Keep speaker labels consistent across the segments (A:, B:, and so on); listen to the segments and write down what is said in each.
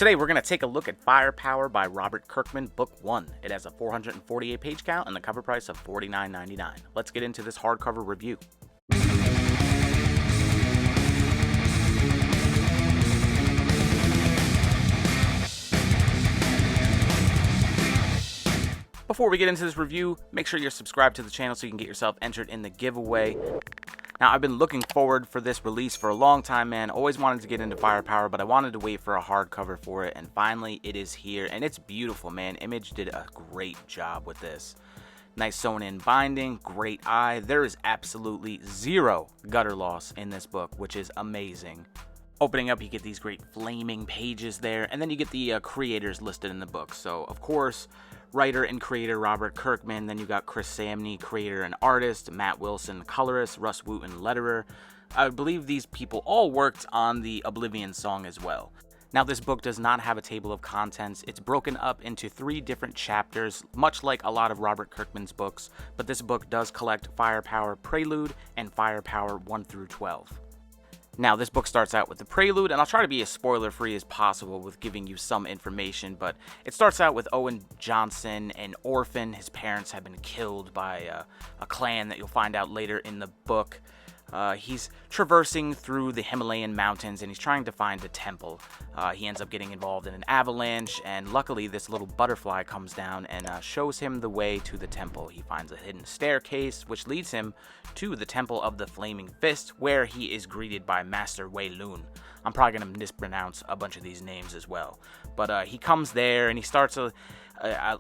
A: Today we're going to take a look at Fire Power by Robert Kirkman, Book 1. It has a 448 page count and the cover price of $49.99. Let's get into this hardcover review. Before we get into this review, make sure you're subscribed to the channel so you can get yourself entered in the giveaway. Now, I've been looking forward for this release for a long time, man. Always wanted to get into Firepower, but I wanted to wait for a hardcover for it, and finally it is here, and it's beautiful, man. Image did a great job with this. Nice sewn-in binding, great eye. There is absolutely zero gutter loss in this book, which is amazing. Opening up, you get these great flaming pages there, and then you get the creators listed in the book. So, of course, writer and creator Robert Kirkman, then you got Chris Samnee, creator and artist, Matt Wilson, colorist, Russ Wooten, letterer. I believe these people all worked on the Oblivion song as well. Now, this book does not have a table of contents. It's broken up into 3 different chapters, much like a lot of Robert Kirkman's books, but this book does collect Firepower Prelude and Firepower 1 through 12. Now, this book starts out with the prelude, and I'll try to be as spoiler-free as possible with giving you some information, but it starts out with Owen Johnson, an orphan. His parents have been killed by a clan that you'll find out later in the book. He's traversing through the Himalayan mountains, and he's trying to find a temple. He ends up getting involved in an avalanche, and luckily this little butterfly comes down and shows him the way to the temple. He finds a hidden staircase, which leads him to the Temple of the Flaming Fist, where he is greeted by Master Wei Lun. I'm probably going to mispronounce a bunch of these names as well. But he comes there, and he starts a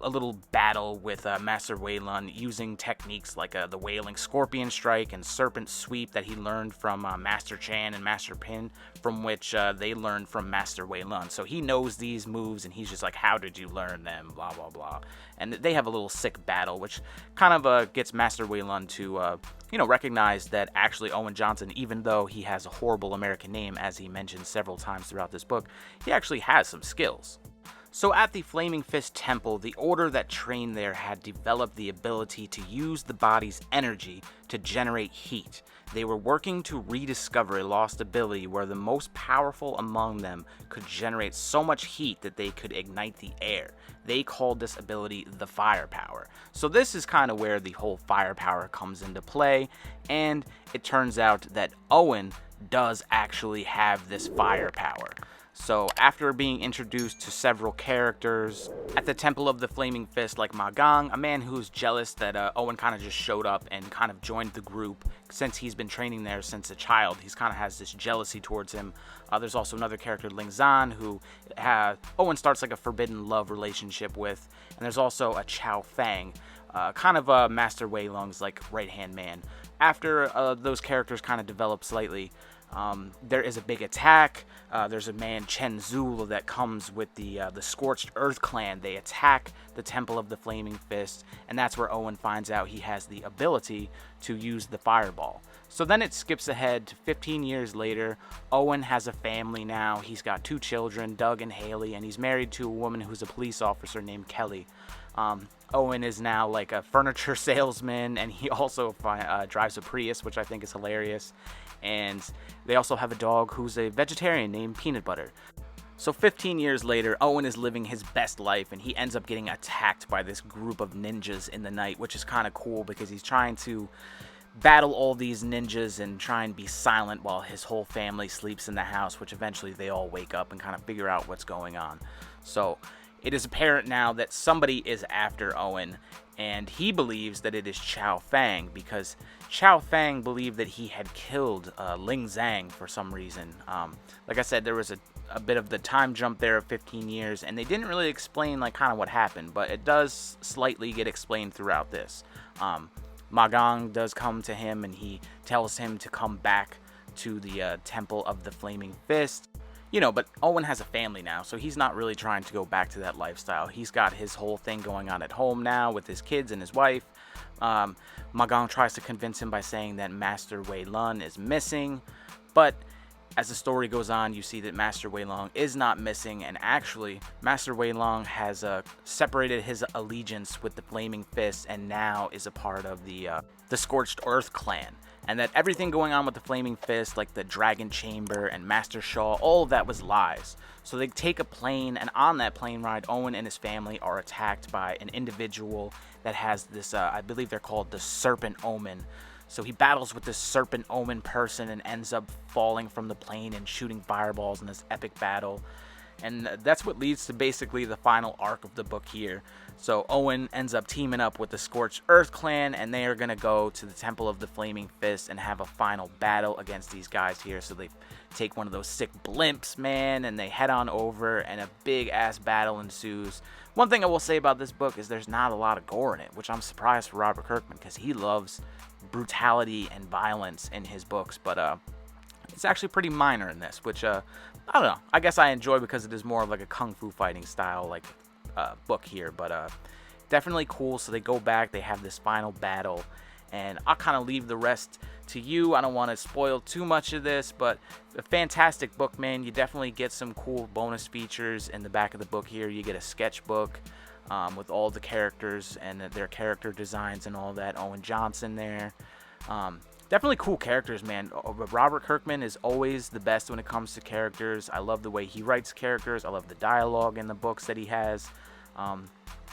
A: little battle with Master Wei Lun using techniques like the Wailing Scorpion Strike and Serpent Sweep that he learned from Master Chan and Master Pin, from which they learned from Master Wei Lun. So he knows these moves, and he's just like, how did you learn them, blah, blah, blah. And they have a little sick battle, which kind of gets Master Wei Lun to, recognize that actually Owen Johnson, even though he has a horrible American name, as he mentions several times throughout this book, he actually has some skills. So at the Flaming Fist Temple, the order that trained there had developed the ability to use the body's energy to generate heat. They were working to rediscover a lost ability where the most powerful among them could generate so much heat that they could ignite the air. They called this ability the Fire Power. So this is kind of where the whole Fire Power comes into play, and it turns out that Owen does actually have this Fire Power. So after being introduced to several characters at the Temple of the Flaming Fist, like Ma Gang, a man who's jealous that Owen kind of just showed up and kind of joined the group since he's been training there since a child. He's kind of has this jealousy towards him. There's also another character, Ling Zan, who Owen starts like a forbidden love relationship with. And there's also a Chao Fang, kind of Master Wei Lung's like right-hand man. After those characters kind of develop slightly, there is a big attack. There's a man, Chen Zul, that comes with the Scorched Earth clan. They attack the Temple of the Flaming Fist, and that's where Owen finds out he has the ability to use the fireball. So then it skips ahead to 15 years later. Owen has a family now. He's got 2 children, Doug and Haley, and he's married to a woman who's a police officer named Kelly. Owen is now like a furniture salesman, and he also drives a Prius, which I think is hilarious. And they also have a dog who's a vegetarian named Peanut Butter. So 15 years later, Owen is living his best life, and he ends up getting attacked by this group of ninjas in the night, which is kind of cool because he's trying to battle all these ninjas and try and be silent while his whole family sleeps in the house, which eventually they all wake up and kind of figure out what's going on. So it is apparent now that somebody is after Owen, and he believes that it is Chao Fang because Chao Fang believed that he had killed Ling Zhang for some reason. Like I said, there was a bit of the time jump there of 15 years, and they didn't really explain like kind of what happened, but it does slightly get explained throughout this. Ma Gang does come to him, and he tells him to come back to the Temple of the Flaming Fist. But Owen has a family now, so he's not really trying to go back to that lifestyle. He's got his whole thing going on at home now with his kids and his wife. Ma Gang tries to convince him by saying that Master Wei Lun is missing, but as the story goes on, you see that Master Wei Lun is not missing, and actually, Master Wei Lun has separated his allegiance with the Flaming Fist and now is a part of the Scorched Earth clan. and that everything going on with the Flaming Fist, like the Dragon Chamber and Master Shaw, all of that was lies. So they take a plane, and on that plane ride, Owen and his family are attacked by an individual that has this, I believe they're called the Serpent Omen. So he battles with this Serpent Omen person and ends up falling from the plane and shooting fireballs in this epic battle. And that's what leads to basically the final arc of the book here. So Owen ends up teaming up with the Scorched Earth clan, and they are going to go to the Temple of the Flaming Fist and have a final battle against these guys here. So they take one of those sick blimps, man, and they head on over, and a big-ass battle ensues. One thing I will say about this book is there's not a lot of gore in it, which I'm surprised for Robert Kirkman, because he loves brutality and violence in his books, but it's actually pretty minor in this, which I don't know, I guess I enjoy because it is more of like a kung fu fighting style like book here, but definitely cool. So they go back, they have this final battle, and I'll kind of leave the rest to you. I don't want to spoil too much of this, but a fantastic book, man. You definitely get some cool bonus features in the back of the book here. You get a sketchbook with all the characters and their character designs and all that. Owen Johnson there. Definitely cool characters, man. Robert Kirkman is always the best when it comes to characters. I love the way he writes characters. I love the dialogue in the books that he has.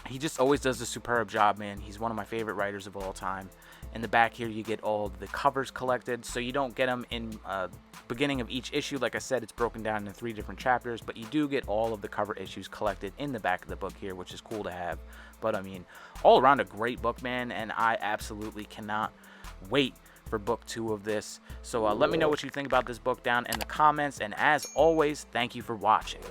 A: He just always does a superb job, man. He's one of my favorite writers of all time. In the back here, you get all the covers collected, so you don't get them in beginning of each issue. Like I said, it's broken down into 3 different chapters, but you do get all of the cover issues collected in the back of the book here, which is cool to have. But I mean, all around a great book, man, and I absolutely cannot wait for book 2 of this. So let me know what you think about this book down in the comments, and as always, thank you for watching.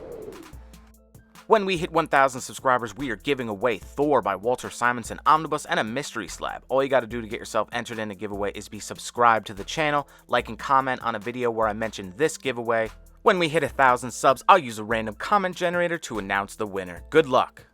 A: When we hit 1,000 subscribers, we are giving away Thor by Walter Simonson Omnibus and a mystery slab. All you got to do to get yourself entered in the giveaway is be subscribed to the channel, like and comment on a video where I mentioned this giveaway. When we hit 1,000 subs, I'll use a random comment generator to announce the winner. Good luck!